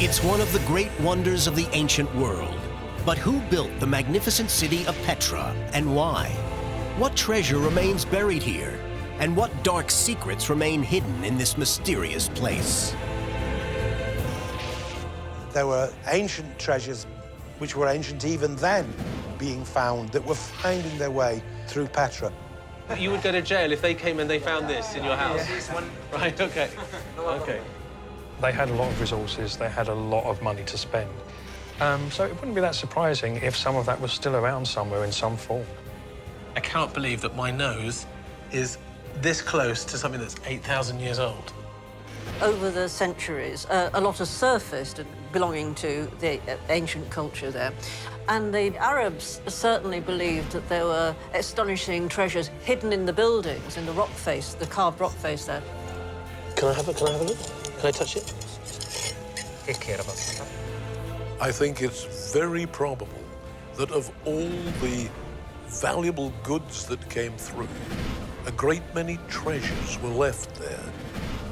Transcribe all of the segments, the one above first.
It's one of the great wonders of the ancient world. But who built the magnificent city of Petra and why? What treasure remains buried here? And what dark secrets remain hidden in this mysterious place? There were ancient treasures, which were ancient even then, being found, that were finding their way through Petra. You would go to jail if they came and they found this in your house? Yeah. Right, OK. OK. They had a lot of resources, they had a lot of money to spend. So it wouldn't be that surprising if some of that was still around somewhere in some form. I can't believe that my nose is this close to something that's 8,000 years old. Over the centuries, a lot has surfaced belonging to the ancient culture there. And the Arabs certainly believed that there were astonishing treasures hidden in the buildings, in the rock face, the carved rock face there. Can I have a look? Can I touch it? I think it's very probable that of all the valuable goods that came through, a great many treasures were left there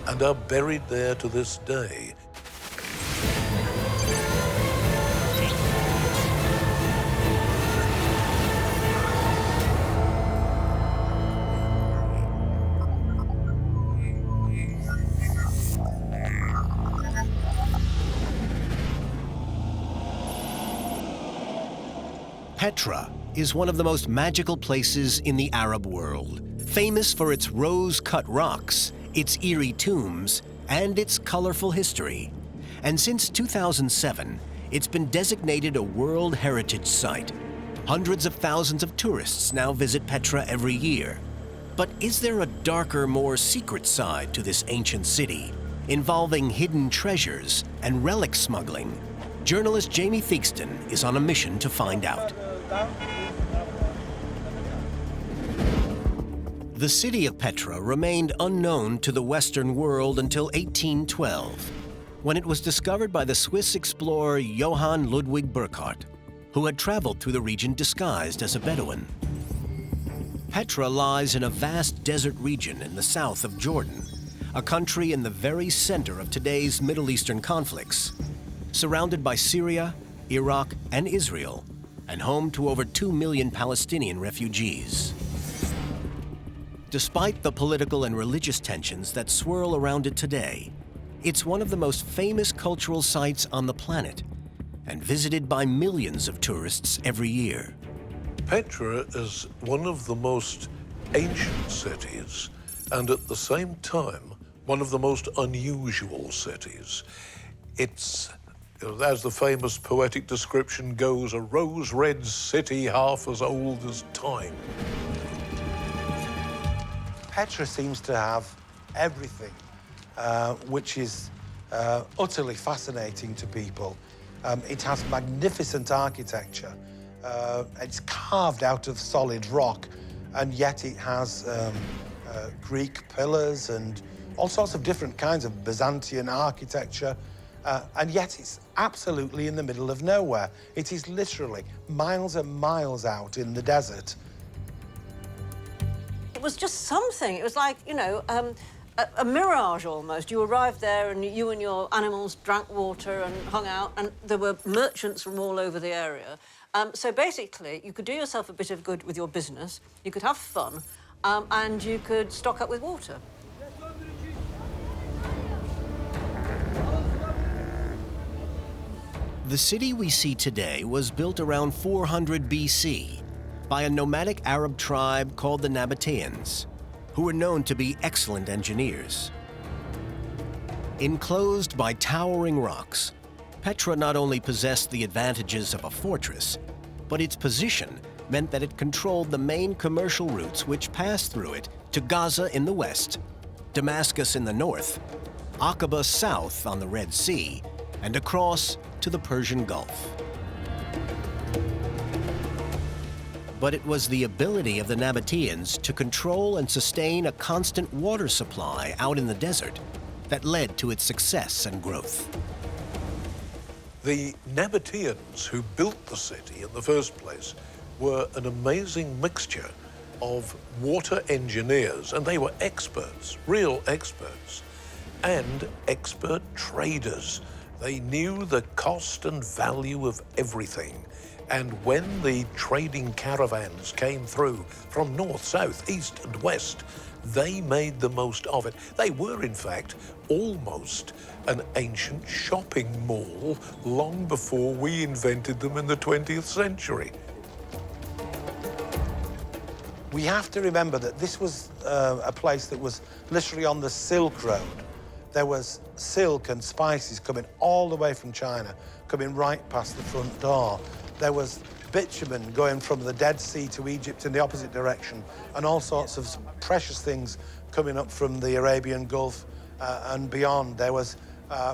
and are buried there to this day. Petra is one of the most magical places in the Arab world, famous for its rose-cut rocks, its eerie tombs, and its colorful history. And since 2007, it's been designated a World Heritage Site. Hundreds of thousands of tourists now visit Petra every year. But is there a darker, more secret side to this ancient city, involving hidden treasures and relic smuggling? Journalist Jamie Theakston is on a mission to find out. The city of Petra remained unknown to the Western world until 1812, when it was discovered by the Swiss explorer Johann Ludwig Burckhardt, who had traveled through the region disguised as a Bedouin. Petra lies in a vast desert region in the south of Jordan, a country in the very center of today's Middle Eastern conflicts, surrounded by Syria, Iraq, and Israel, and home to over 2 million Palestinian refugees. Despite the political and religious tensions that swirl around it today, it's one of the most famous cultural sites on the planet and visited by millions of tourists every year. Petra is one of the most ancient cities and at the same time one of the most unusual cities. It's, as the famous poetic description goes, a rose-red city half as old as time. Petra seems to have everything, which is utterly fascinating to people. It has magnificent architecture. It's carved out of solid rock, and yet it has Greek pillars and all sorts of different kinds of Byzantine architecture, and yet it's absolutely in the middle of nowhere. It is literally miles and miles out in the desert. It was just something. It was like, you know, a mirage almost. You arrived there and you and your animals drank water and hung out, and there were merchants from all over the area. So basically, you could do yourself a bit of good with your business, you could have fun, and you could stock up with water. The city we see today was built around 400 BC by a nomadic Arab tribe called the Nabateans, who were known to be excellent engineers. Enclosed by towering rocks, Petra not only possessed the advantages of a fortress, but its position meant that it controlled the main commercial routes which passed through it to Gaza in the west, Damascus in the north, Aqaba south on the Red Sea, and across to the Persian Gulf. But it was the ability of the Nabateans to control and sustain a constant water supply out in the desert that led to its success and growth. The Nabateans who built the city in the first place were an amazing mixture of water engineers, and they were experts, real experts, and expert traders. They knew the cost and value of everything. And when the trading caravans came through from north, south, east, and west, they made the most of it. They were, in fact, almost an ancient shopping mall long before we invented them in the 20th century. We have to remember that this was a place that was literally on the Silk Road. There was silk and spices coming all the way from China, coming right past the front door. There was bitumen going from the Dead Sea to Egypt in the opposite direction, and all sorts of precious things coming up from the Arabian Gulf and beyond. There was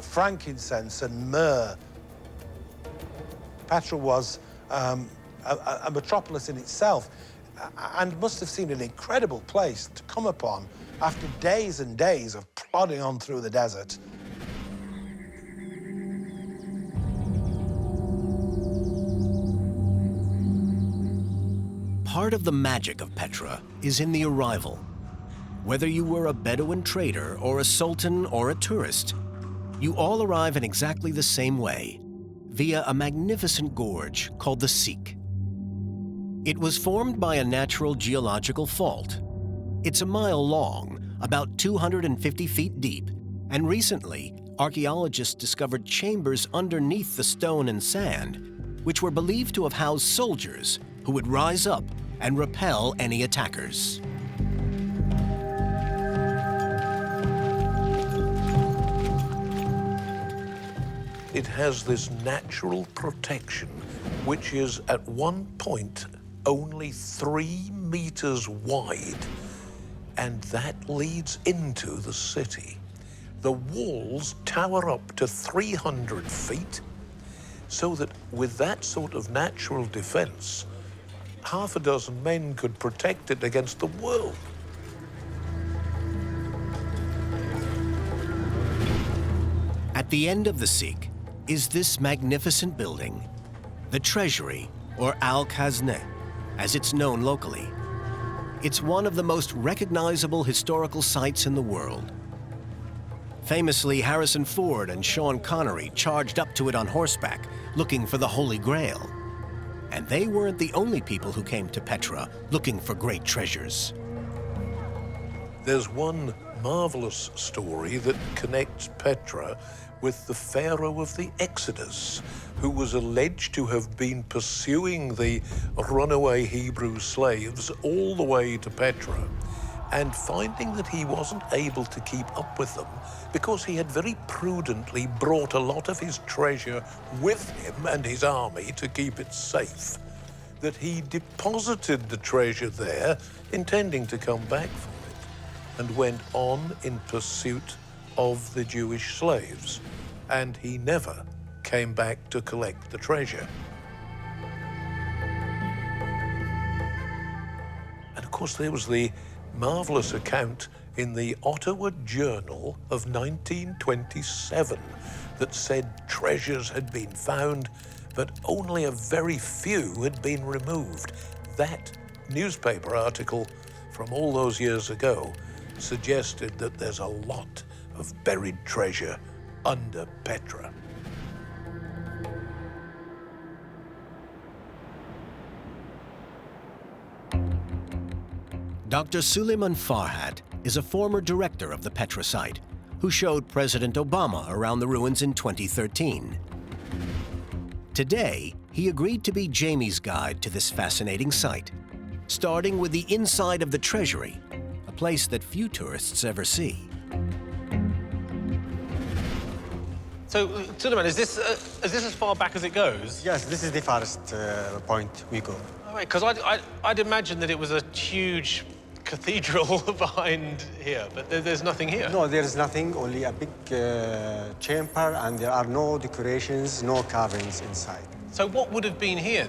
frankincense and myrrh. Petra was a metropolis in itself, and must have seemed an incredible place to come upon after days and days of plodding on through the desert. Part of the magic of Petra is in the arrival. Whether you were a Bedouin trader or a sultan or a tourist, you all arrive in exactly the same way, via a magnificent gorge called the Sikh. It was formed by a natural geological fault. It's a mile long, about 250 feet deep, and recently, archaeologists discovered chambers underneath the stone and sand, which were believed to have housed soldiers who would rise up and repel any attackers. It has this natural protection, which is at one point only 3 meters wide, and that leads into the city. The walls tower up to 300 feet, so that with that sort of natural defense, half a dozen men could protect it against the world. At the end of the Sikh is this magnificent building, the Treasury, or Al-Khazneh, as it's known locally. It's one of the most recognizable historical sites in the world. Famously, Harrison Ford and Sean Connery charged up to it on horseback, looking for the Holy Grail. And they weren't the only people who came to Petra looking for great treasures. There's one marvelous story that connects Petra with the Pharaoh of the Exodus, who was alleged to have been pursuing the runaway Hebrew slaves all the way to Petra, and finding that he wasn't able to keep up with them because he had very prudently brought a lot of his treasure with him and his army to keep it safe, that he deposited the treasure there, intending to come back for it, and went on in pursuit of the Jewish slaves, and he never came back to collect the treasure. And of course, there was the marvelous account in the Ottawa Journal of 1927 that said treasures had been found, but only a very few had been removed. That newspaper article from all those years ago suggested that there's a lot of buried treasure under Petra. Dr. Suleiman Farhat is a former director of the Petra site who showed President Obama around the ruins in 2013. Today, he agreed to be Jamie's guide to this fascinating site, starting with the inside of the Treasury, a place that few tourists ever see. So, Suleiman, is this as far back as it goes? Yes, this is the farthest point we go. All right, because I'd imagine that it was a huge cathedral behind here, but there's nothing here. No, there is nothing, only a big chamber, and there are no decorations, no carvings inside. So what would have been here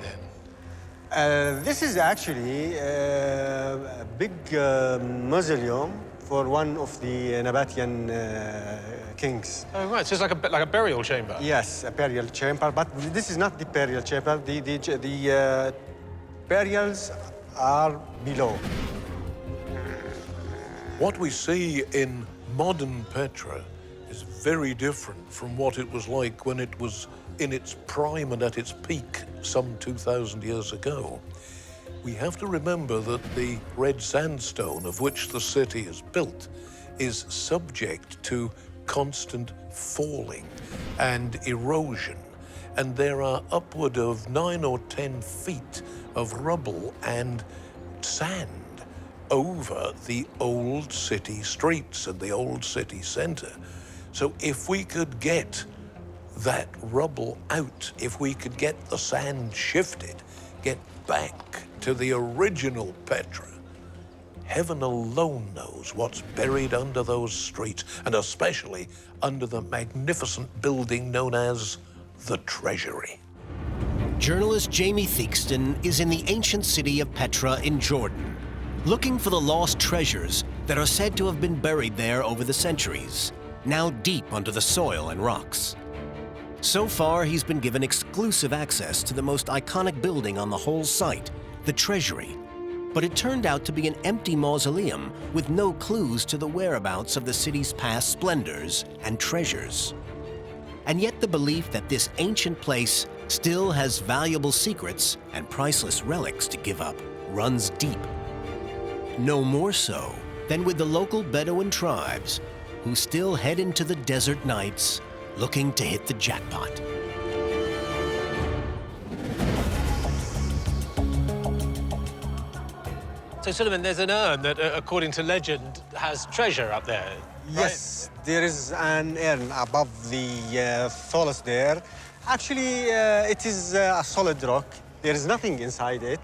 then? This is actually a big mausoleum for one of the Nabatean kings. Oh, right, so it's like a burial chamber? Yes, a burial chamber, but this is not the burial chamber. The burials are below. What we see in modern Petra is very different from what it was like when it was in its prime and at its peak some 2,000 years ago. We have to remember that the red sandstone of which the city is built is subject to constant falling and erosion, and there are upward of 9 or 10 feet of rubble and sand over the old city streets and the old city centre. So if we could get that rubble out, if we could get the sand shifted, get back to the original Petra, heaven alone knows what's buried under those streets, and especially under the magnificent building known as the Treasury. Journalist Jamie Theakston is in the ancient city of Petra in Jordan, looking for the lost treasures that are said to have been buried there over the centuries, now deep under the soil and rocks. So far, he's been given exclusive access to the most iconic building on the whole site, the Treasury. But it turned out to be an empty mausoleum with no clues to the whereabouts of the city's past splendors and treasures. And yet the belief that this ancient place still has valuable secrets and priceless relics to give up runs deep. No more so than with the local Bedouin tribes, who still head into the desert nights looking to hit the jackpot. So, Suleiman, there's an urn that, according to legend, has treasure up there. Yes, there is an urn above the tallest there. Actually, it is a solid rock. There is nothing inside it.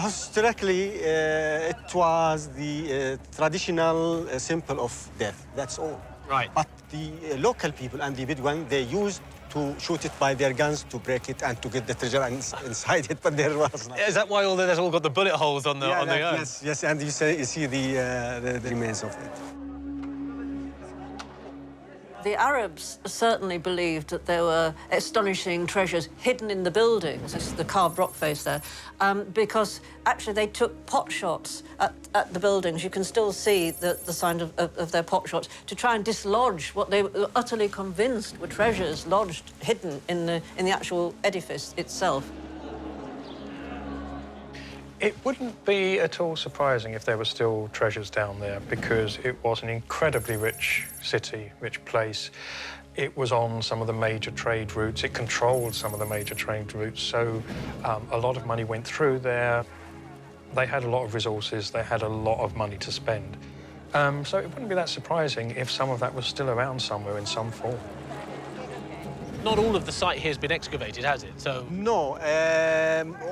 Historically, it was the traditional symbol of death. That's all. Right. But the local people and the Bedouin, they used to shoot it by their guns to break it and to get the treasure inside it, but there was nothing. Is that why there's all got the bullet holes on the urn? Yes, yes, and you see the remains of it. The Arabs certainly believed that there were astonishing treasures hidden in the buildings. This is the carved rock face there, because actually they took pot shots at the buildings. You can still see the sign of their pot shots to try and dislodge what they were utterly convinced were treasures lodged, hidden in the actual edifice itself. It wouldn't be at all surprising if there were still treasures down there, because it was an incredibly rich city, rich place. It was on some of the major trade routes. It controlled some of the major trade routes, so a lot of money went through there. They had a lot of resources. They had a lot of money to spend. So it wouldn't be that surprising if some of that was still around somewhere in some form. Not all of the site here has been excavated, has it? So No,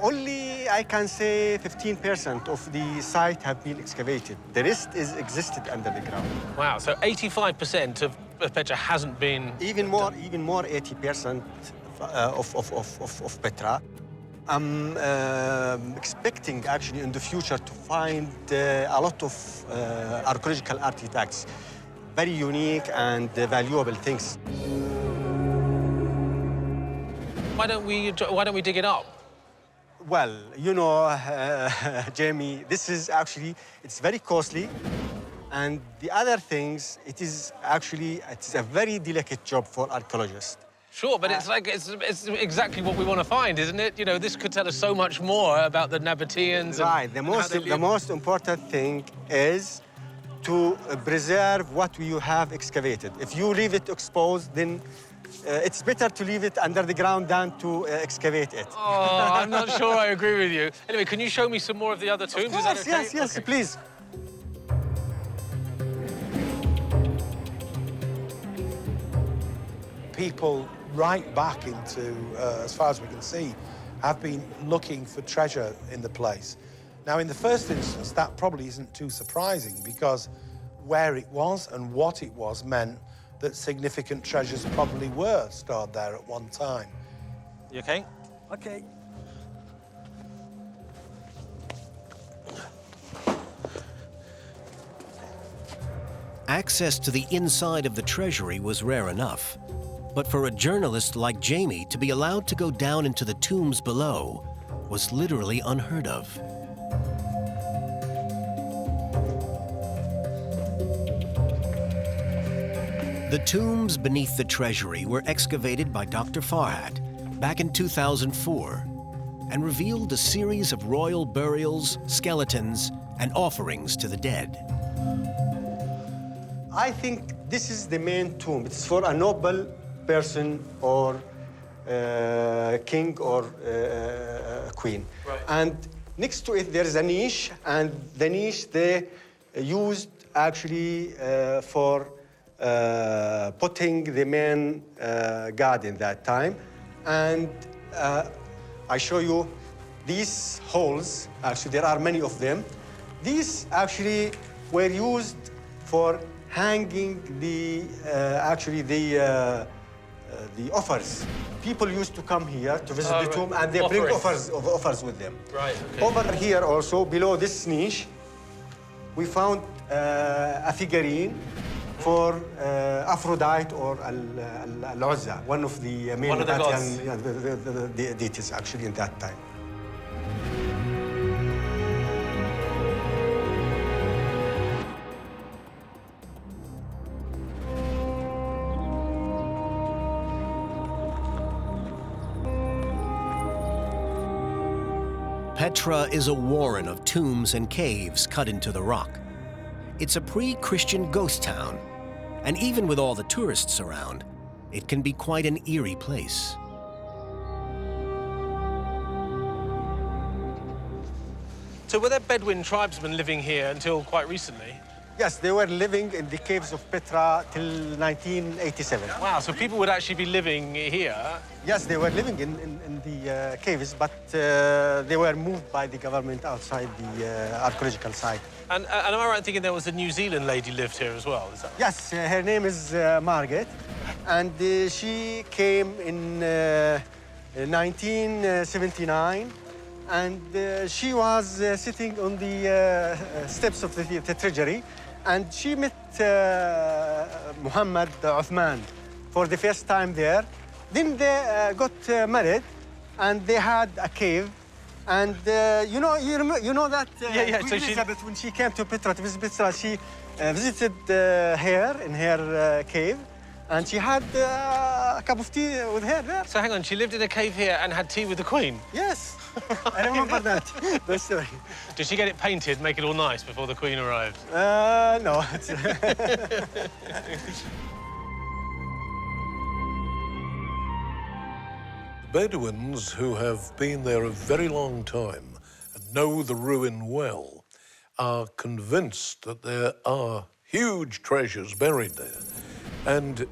only I can say 15% of the site have been excavated. The rest is existed under the ground. wow, so 85% of Petra hasn't been. Even more, 80% of Petra. I'm expecting actually in the future to find a lot of archaeological artifacts, very unique and valuable things. Why don't we dig it up? Well, you know, Jamie, this is actually, it's very costly. And the other things, it's a very delicate job for archaeologists. Sure, but it's exactly what we want to find, isn't it? You know, this could tell us so much more about the Nabateans. Right. The most important thing is to preserve what you have excavated. If you leave it exposed, then it's better to leave it under the ground than to excavate it. Oh, I'm not sure I agree with you. Anyway, can you show me some more of the other tombs? Of course, Is that okay? yes, Okay. please. People right back into, as far as we can see, have been looking for treasure in the place. Now, in the first instance, that probably isn't too surprising, because where it was and what it was meant that significant treasures probably were stored there at one time. You okay? Okay. Access to the inside of the treasury was rare enough, but for a journalist like Jamie to be allowed to go down into the tombs below was literally unheard of. The tombs beneath the Treasury were excavated by Dr. Farhat back in 2004 and revealed a series of royal burials, skeletons, and offerings to the dead. I think this is the main tomb. It's for a noble person or king or queen. Right. And next to it, there is a niche, and the niche they used actually for putting the main god in that time. And I show you these holes. Actually, there are many of them. These actually were used for hanging the offers. People used to come here to visit the tomb, and they bring offers with them. Right. Okay. Over here also, below this niche, we found a figurine for Aphrodite or Al-Uzza, one of the main One of the gods. the deities actually in that time. Petra is a warren of tombs and caves cut into the rock. It's a pre-Christian ghost town, and even with all the tourists around, it can be quite an eerie place. So were there Bedouin tribesmen living here until quite recently? Yes, they were living in the caves of Petra till 1987. Wow, so people would actually be living here? Yes, they were living in the caves, but they were moved by the government outside the archaeological site. And am I right in thinking there was a New Zealand lady lived here as well? Is that... Yes, her name is Margaret, and she came in 1979, and she was sitting on the steps of the Treasury, and she met Muhammad Uthman for the first time there. Then they got married, and they had a cave. And you know that Queen Elizabeth, when she came to Petra to visit Petra, she visited her in her cave, and she had a cup of tea with her there. So hang on, she lived in a cave here and had tea with the Queen? Yes, I remember that story. Did she get it painted, make it all nice before the Queen arrived? No. Bedouins who have been there a very long time and know the ruin well are convinced that there are huge treasures buried there. And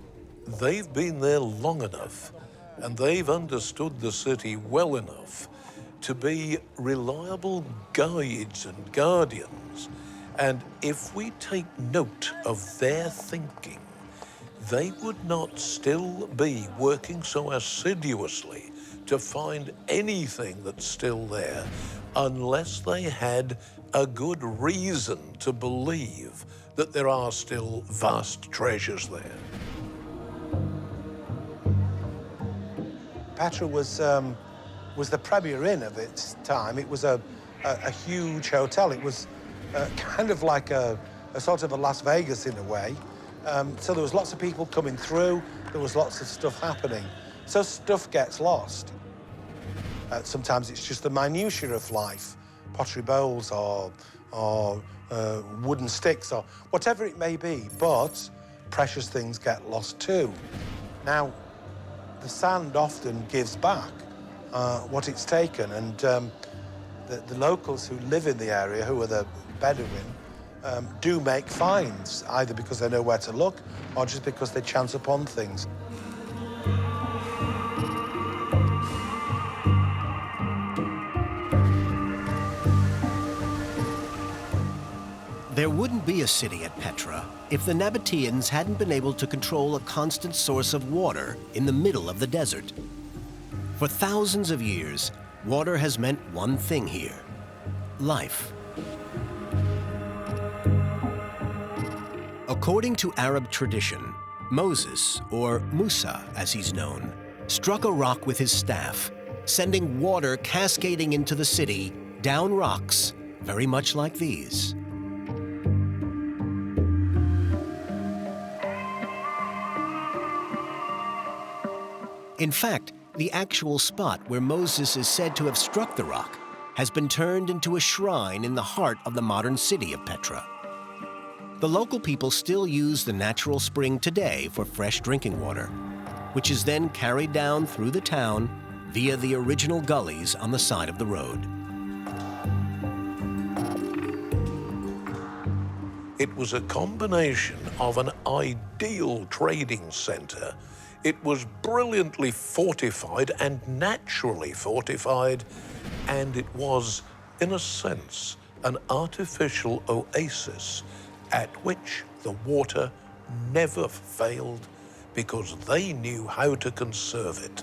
they've been there long enough and they've understood the city well enough to be reliable guides and guardians. And if we take note of their thinking, they would not still be working so assiduously to find anything that's still there unless they had a good reason to believe that there are still vast treasures there. Petra was the premier inn of its time. It was a huge hotel. It was kind of like a sort of a Las Vegas in a way. So there was lots of people coming through. There was lots of stuff happening. So stuff gets lost. Sometimes it's just the minutiae of life, pottery bowls or wooden sticks or whatever it may be, but precious things get lost too. Now, the sand often gives back what it's taken, and the locals who live in the area, who are the Bedouin, do make finds, either because they know where to look or just because they chance upon things. There wouldn't be a city at Petra if the Nabateans hadn't been able to control a constant source of water in the middle of the desert. For thousands of years, water has meant one thing here: life. According to Arab tradition, Moses, or Musa as he's known, struck a rock with his staff, sending water cascading into the city down rocks, very much like these. In fact, the actual spot where Moses is said to have struck the rock has been turned into a shrine in the heart of the modern city of Petra. The local people still use the natural spring today for fresh drinking water, which is then carried down through the town via the original gullies on the side of the road. It was a combination of an ideal trading centre. It was brilliantly fortified and naturally fortified, and it was, in a sense, an artificial oasis at which the water never failed because they knew how to conserve it.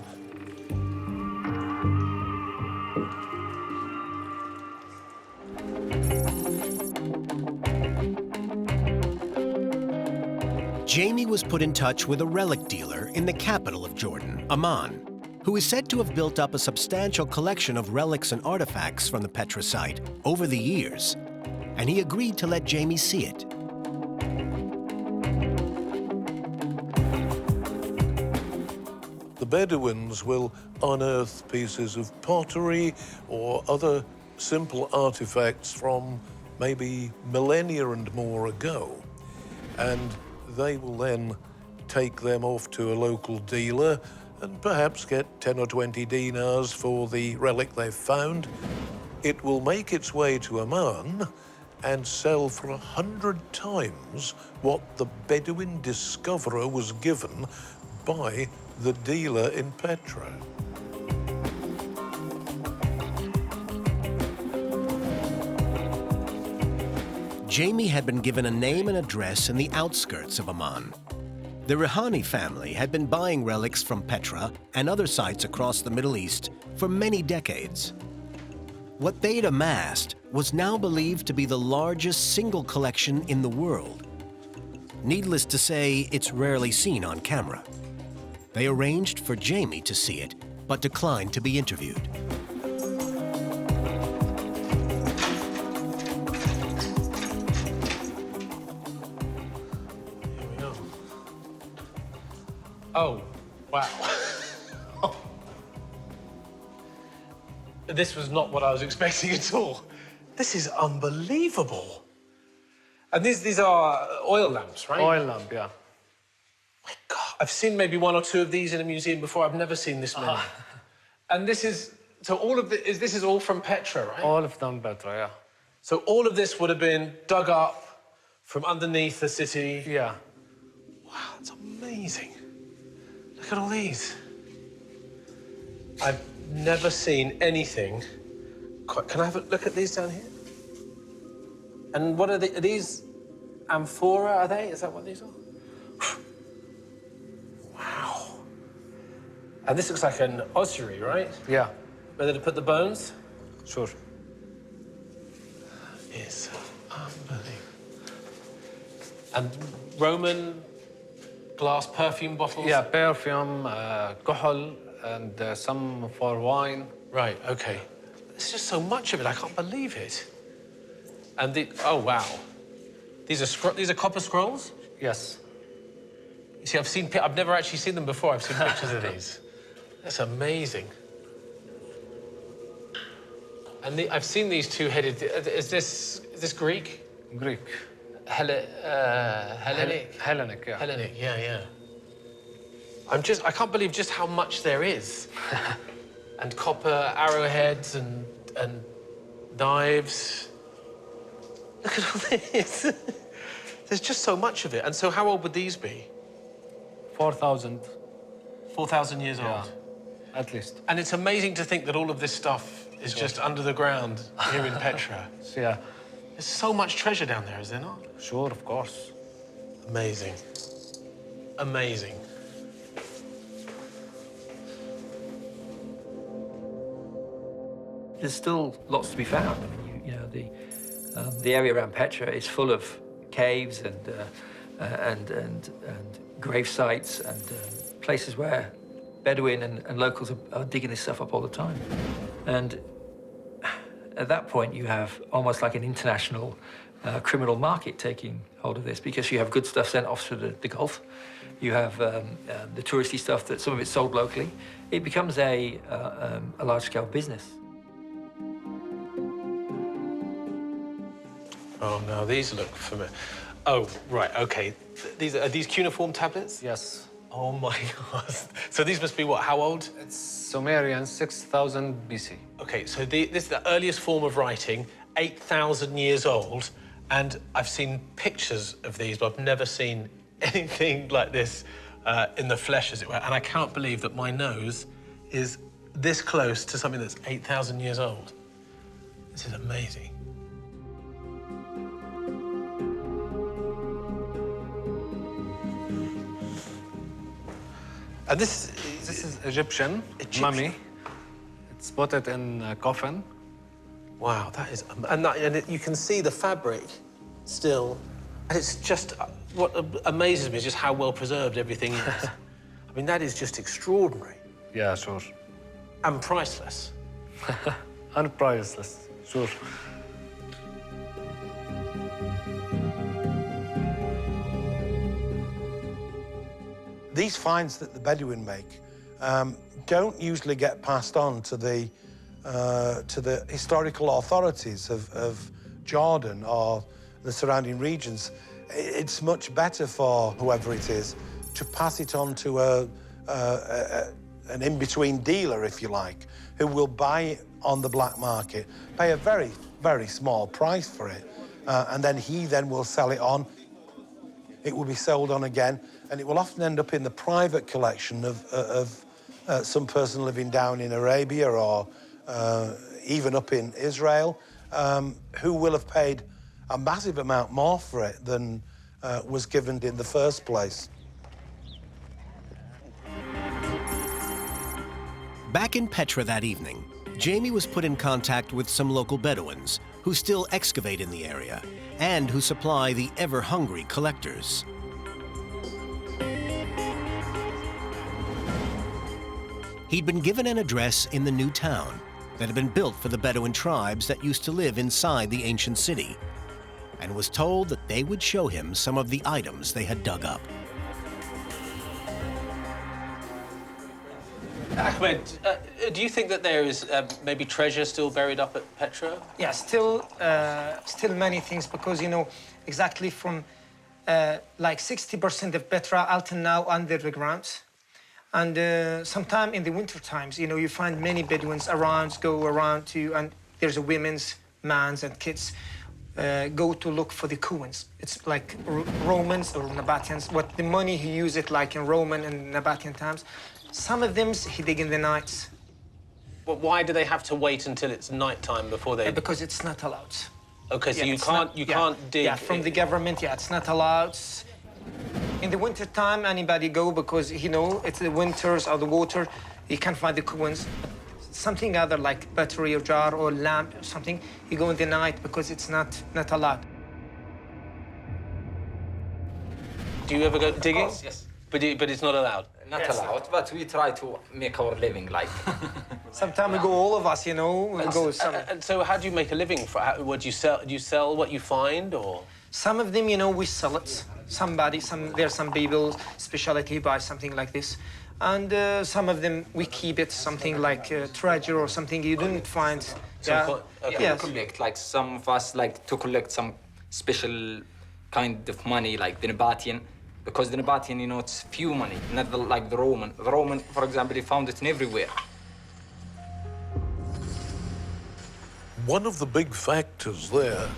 Jamie was put in touch with a relic dealer in the capital of Jordan, Amman, who is said to have built up a substantial collection of relics and artifacts from the Petra site over the years, and he agreed to let Jamie see it. The Bedouins will unearth pieces of pottery or other simple artifacts from maybe millennia and more ago, and they will then take them off to a local dealer and perhaps get 10 or 20 dinars for the relic they've found. It will make its way to Amman and sell for 100 times what the Bedouin discoverer was given by the dealer in Petra. Jamie had been given a name and address in the outskirts of Amman. The Rihani family had been buying relics from Petra and other sites across the Middle East for many decades. What they'd amassed was now believed to be the largest single collection in the world. Needless to say, it's rarely seen on camera. They arranged for Jamie to see it, but declined to be interviewed. Oh, wow. This was not what I was expecting at all. This is unbelievable. And these are oil lamps, right? Oil lamp, yeah. My God, I've seen maybe one or two of these in a museum before. I've never seen this many. And this is, so all of this is all from Petra, right? All of them Petra, yeah. So all of this would have been dug up from underneath the city. Yeah. Wow, that's amazing. Look at all these. I've never seen anything quite... Can I have a look at these down here? And what are these amphora, are they? Is that what these are? Wow. And this looks like an ossuary, right? Yeah. Where they put the bones? Sure. It's unbelievable. And Roman glass perfume bottles? Yeah, perfume, kuhl, and some for wine. Right, okay. There's just so much of it, I can't believe it. And oh, wow. These are copper scrolls? Yes. You see, I've never actually seen them before. I've seen pictures of these. That's amazing. And I've seen these two-headed. Is this Greek? Greek. Hellenic. Hellenic, yeah. Hellenic, yeah. I can't believe just how much there is. And copper arrowheads and knives. Look at all this. There's just so much of it. And so how old would these be? 4,000. 4,000 years old? At least. And it's amazing to think that all of this stuff is just under the ground here in Petra. Yeah. There's so much treasure down there, is there not? Sure, of course. Amazing. Amazing. There's still lots to be found. I mean, you know, the area around Petra is full of caves and grave sites and places where Bedouin and locals are digging this stuff up all the time. And at that point, you have almost like an international criminal market taking hold of this, because you have good stuff sent off to the Gulf. You have the touristy stuff that some of it's sold locally. It becomes a large-scale business. Oh, no, these look familiar. Oh, right, OK. Are these cuneiform tablets? Yes. Oh, my God. So these must be what, how old? It's Sumerian, 6000 BC. OK, so this is the earliest form of writing, 8,000 years old. And I've seen pictures of these, but I've never seen anything like this in the flesh, as it were. And I can't believe that my nose is this close to something that's 8,000 years old. This is amazing. And this is Egyptian mummy. It's put it in a coffin. Wow, that is... And you can see the fabric still. And it's just... What amazes me is just how well preserved everything is. I mean, that is just extraordinary. Yeah, sure. And priceless. And priceless, sure. These finds that the Bedouin make don't usually get passed on to the historical authorities of Jordan or the surrounding regions. It's much better for whoever it is to pass it on to an in-between dealer, if you like, who will buy it on the black market, pay a very, very small price for it, and then he will sell it on. It will be sold on again, and it will often end up in the private collection of some person living down in Arabia or even up in Israel, who will have paid a massive amount more for it than was given in the first place. Back in Petra that evening, Jamie was put in contact with some local Bedouins who still excavate in the area and who supply the ever-hungry collectors. He'd been given an address in the new town that had been built for the Bedouin tribes that used to live inside the ancient city, and was told that they would show him some of the items they had dug up. Ahmed, do you think that there is maybe treasure still buried up at Petra? Yeah, still many things, because, you know, exactly from like 60% of Petra until now under the ground. And sometime in the winter times, you know, you find many Bedouins go around to, and there's a women's, mans and kids go to look for the coins. It's like Romans or Nabateans, what the money he used it like in Roman and Nabatean times. Some of them he dig in the nights. Well, why do they have to wait until it's nighttime before they... Because it's not allowed. OK, so yeah, you can't dig... Yeah, from the government, yeah, it's not allowed. In the winter time, anybody go, because, you know, it's the winters or the water, you can't find the coins. Something other like battery or jar or lamp or something, you go in the night because it's not allowed. Do you ever go digging? Of course, yes. But it's not allowed? Not allowed, but we try to make our living like. Sometimes we go, all of us, you know, we go some... And so how do you make a living? What do you sell? Do you sell what you find, or...? Some of them, you know, we sell it. There's some people, specialty buy something like this. And some of them, we keep it, something like treasure or something you didn't find. Okay. Yes. Collect, like some of us like to collect some special kind of money, like the Nabatean. Because the Nabatean, you know, it's few money, not like the Roman. The Roman, for example, they found it in everywhere. One of the big factors there,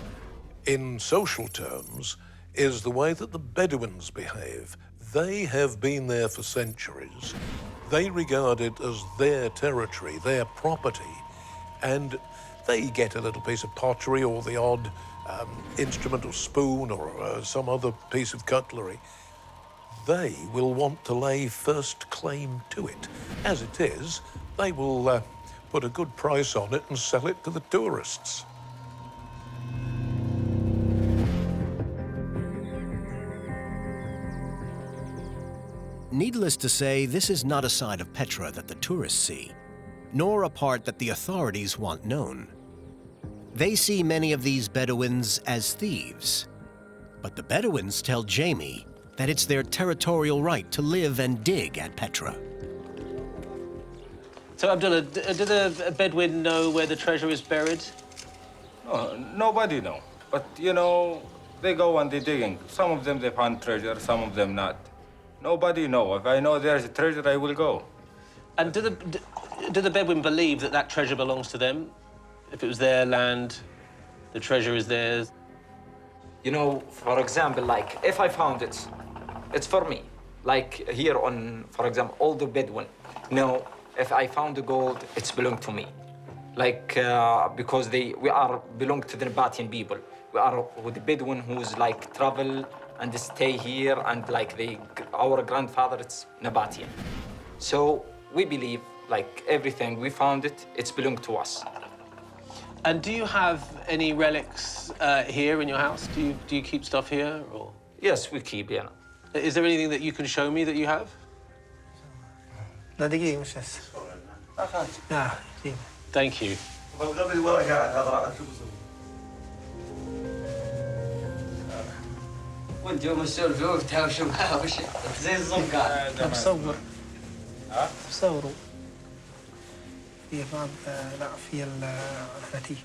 in social terms, is the way that the Bedouins behave. They have been there for centuries. They regard it as their territory, their property, and they get a little piece of pottery or the odd instrument or spoon or some other piece of cutlery. They will want to lay first claim to it. As it is, they will put a good price on it and sell it to the tourists. Needless to say, this is not a side of Petra that the tourists see, nor a part that the authorities want known. They see many of these Bedouins as thieves. But the Bedouins tell Jamie that it's their territorial right to live and dig at Petra. So, Abdullah, did the Bedouin know where the treasure is buried? Nobody know. But, you know, they go and they digging. Some of them, they find treasure, some of them not. Nobody know. If I know there's a treasure, I will go. And do the Bedouin believe that that treasure belongs to them? If it was their land, the treasure is theirs? You know, for example, like, if I found it, it's for me. Like here on, for example, all the Bedouin. No, if I found the gold, it's belong to me. Like, because we are belong to the Nabataean people. We are with the Bedouin who's like travel and stay here, and like our grandfather, it's Nabataean. So we believe, like everything we found it's belong to us. And do you have any relics here in your house? Do you keep stuff here, or? Yes, we keep, yeah. Is there anything that you can show me that you have? Thank you. تصوروا في بعض لا في الفتيك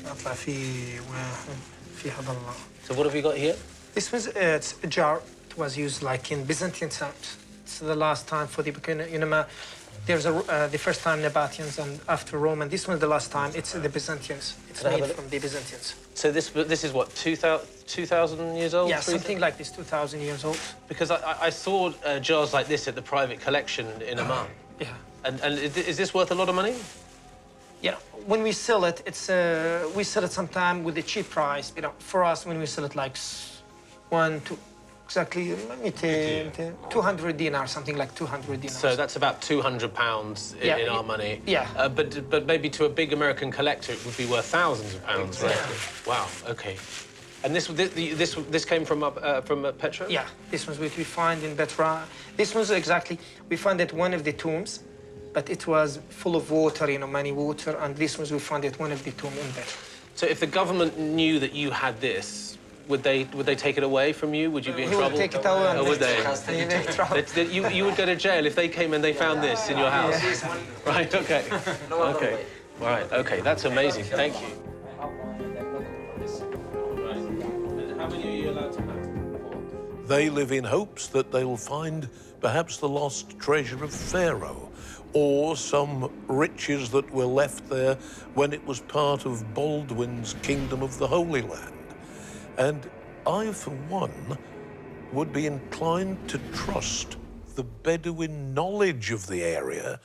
اطلع في هذا الله. So what have you got here? This was it's a jar. It was used like in Byzantine times. It's the last time for the beginning. There's the first time Nabataeans and after Roman. This was the last time. It's the Byzantines. It's made from the Byzantines. So this is what, 2,000 years old? Yeah, something like this, 2,000 years old. Because I saw jars like this at the private collection in Amman. Yeah. And is this worth a lot of money? Yeah. When we sell it, we sell it sometime with a cheap price. You know, for us, when we sell it like 200 dinar, something like 200 dinars. So that's about £200 in our money. Yeah. But maybe to a big American collector, it would be worth thousands of pounds, right? Wow. Okay. And this came from Petra? Yeah. This was what we find in Petra. This was exactly we found it one of the tombs, but it was full of water, you know, many water, and this was we found it one of the tombs in Petra. So if the government knew that you had this, would they take it away from you? Would you be in trouble? Would take it away. Or would they? You would go to jail if they came and they found this in your house. Yeah. Right. Okay. Okay. Right. Okay. That's amazing. Thank you. How many are you allowed to have? They live in hopes that they'll find perhaps the lost treasure of Pharaoh, or some riches that were left there when it was part of Baldwin's kingdom of the Holy Land. And I, for one, would be inclined to trust the Bedouin knowledge of the area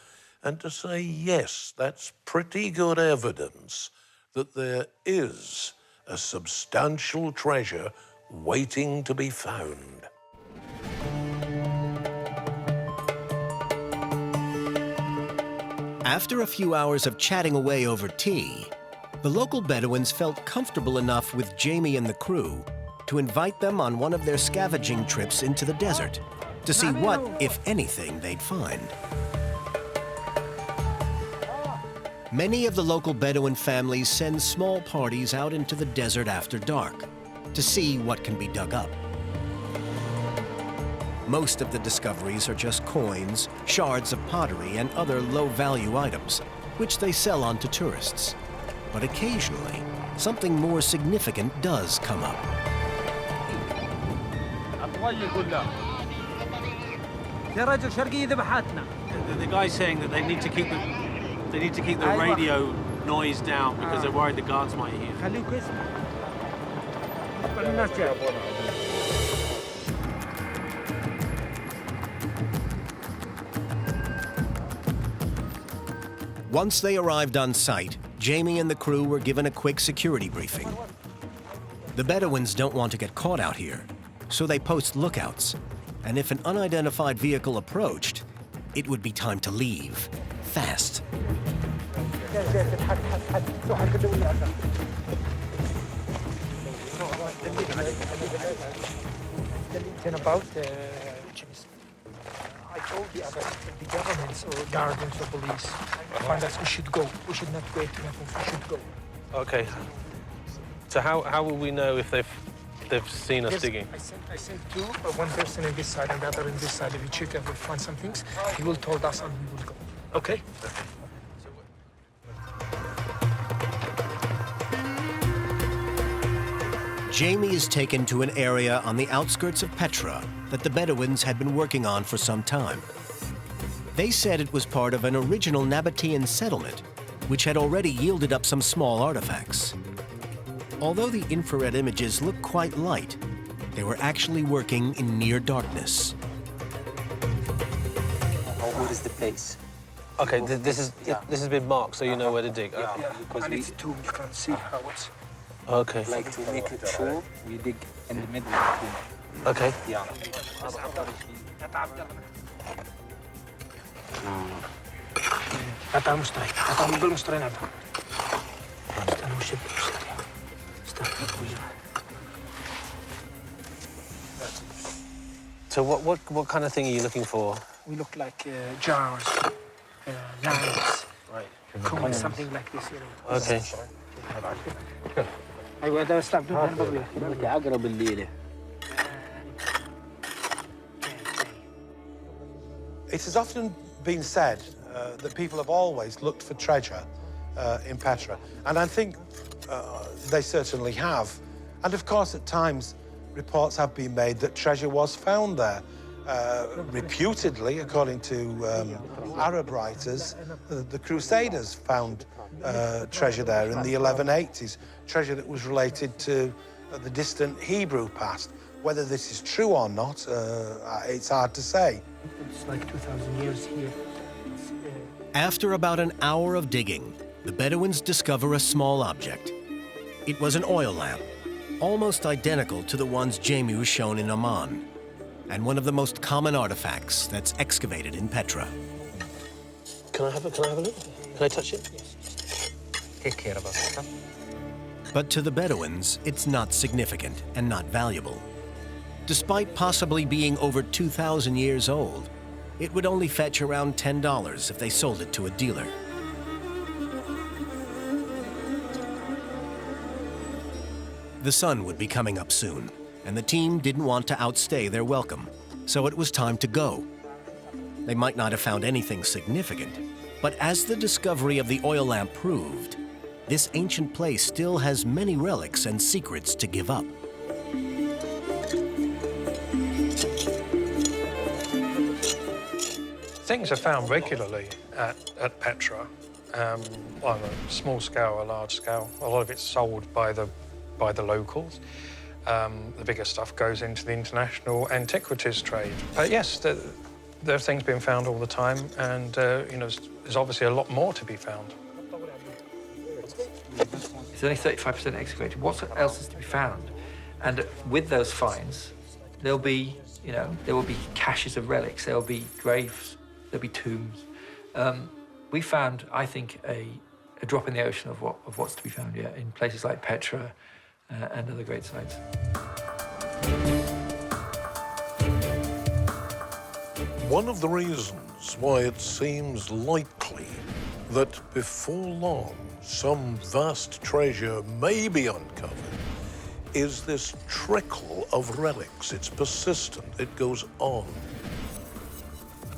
and to say, yes, that's pretty good evidence that there is a substantial treasure waiting to be found. After a few hours of chatting away over tea, the local Bedouins felt comfortable enough with Jamie and the crew to invite them on one of their scavenging trips into the desert to see what, if anything, they'd find. Many of the local Bedouin families send small parties out into the desert after dark to see what can be dug up. Most of the discoveries are just coins, shards of pottery, and other low-value items, which they sell on to tourists. But occasionally, something more significant does come up. The guy's saying that they need to keep the radio noise down because they're worried the guards might hear. Once they arrived on site, Jamie and the crew were given a quick security briefing. The Bedouins don't want to get caught out here, so they post lookouts. And if an unidentified vehicle approached, it would be time to leave, fast. I told the governments or guardians or police, find us, we should go. We should not wait to happen, we should go. Okay. So how will we know if they've seen us digging? I sent two, one person in this side and the other in this side. If we check and we find some things, he will told us and we will go. Okay? Jamie is taken to an area on the outskirts of Petra that the Bedouins had been working on for some time. They said it was part of an original Nabatean settlement, which had already yielded up some small artifacts. Although the infrared images look quite light, they were actually working in near darkness. What is the place? Okay, this has been marked, so you know where to dig. Yeah, Okay. because and it's two, you can see how it's... Okay. Like to make it sure, we dig in the middle of the tomb. Okay. Yeah. So what kind of thing are you looking for? We look like jars, knives, right? combs, something like this. You know. Okay. أيوة ده استعمل أقرب الليلة. It has often been said that people have always looked for treasure in Petra, and I think they certainly have. And of course, at times, reports have been made that treasure was found there. Reputedly, according to Arab writers, the Crusaders found treasure there in the 1180s, treasure that was related to the distant Hebrew past. Whether this is true or not, it's hard to say. It's like 2,000 years here. After about an hour of digging, the Bedouins discover a small object. It was an oil lamp, almost identical to the ones Jamie was shown in Oman, and one of the most common artifacts that's excavated in Petra. Can I have a look? Can I touch it? Take care of us. But to the Bedouins, it's not significant and not valuable. Despite possibly being over 2,000 years old, it would only fetch around $10 if they sold it to a dealer. The sun would be coming up soon, and the team didn't want to outstay their welcome, so it was time to go. They might not have found anything significant, but as the discovery of the oil lamp proved, this ancient place still has many relics and secrets to give up. Things are found regularly at Petra, on a small scale, a large scale. A lot of it's sold by the locals. The bigger stuff goes into the international antiquities trade. But yes, there are things being found all the time, and you know, there's obviously a lot more to be found. It's only 35% excavated. What else is to be found? And with those finds, there'll be, you know, there will be caches of relics. There'll be graves. There'll be tombs. We found, I think, a drop in the ocean of what's to be found, yeah, in places like Petra and other great sites. One of the reasons why it seems likely that before long some vast treasure may be uncovered is this trickle of relics. It's persistent, it goes on.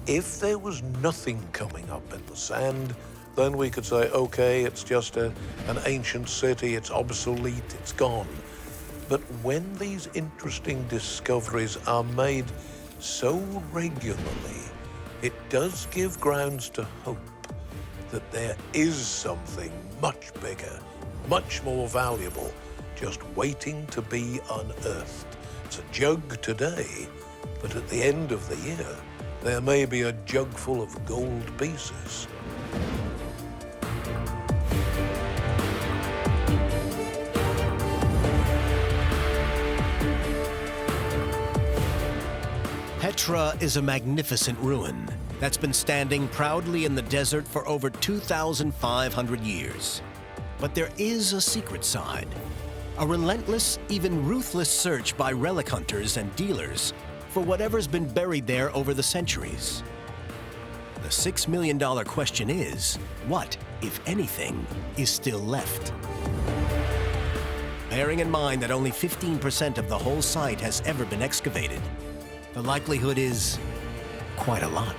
If there was nothing coming up in the sand, then we could say, okay, it's just an ancient city, it's obsolete, it's gone. But when these interesting discoveries are made so regularly, it does give grounds to hope that there is something much bigger, much more valuable, just waiting to be unearthed. It's a jug today, but at the end of the year, there may be a jug full of gold pieces. Petra is a magnificent ruin that's been standing proudly in the desert for over 2,500 years. But there is a secret side, a relentless, even ruthless search by relic hunters and dealers for whatever's been buried there over the centuries. The $6 million question is, what, if anything, is still left? Bearing in mind that only 15% of the whole site has ever been excavated, the likelihood is quite a lot.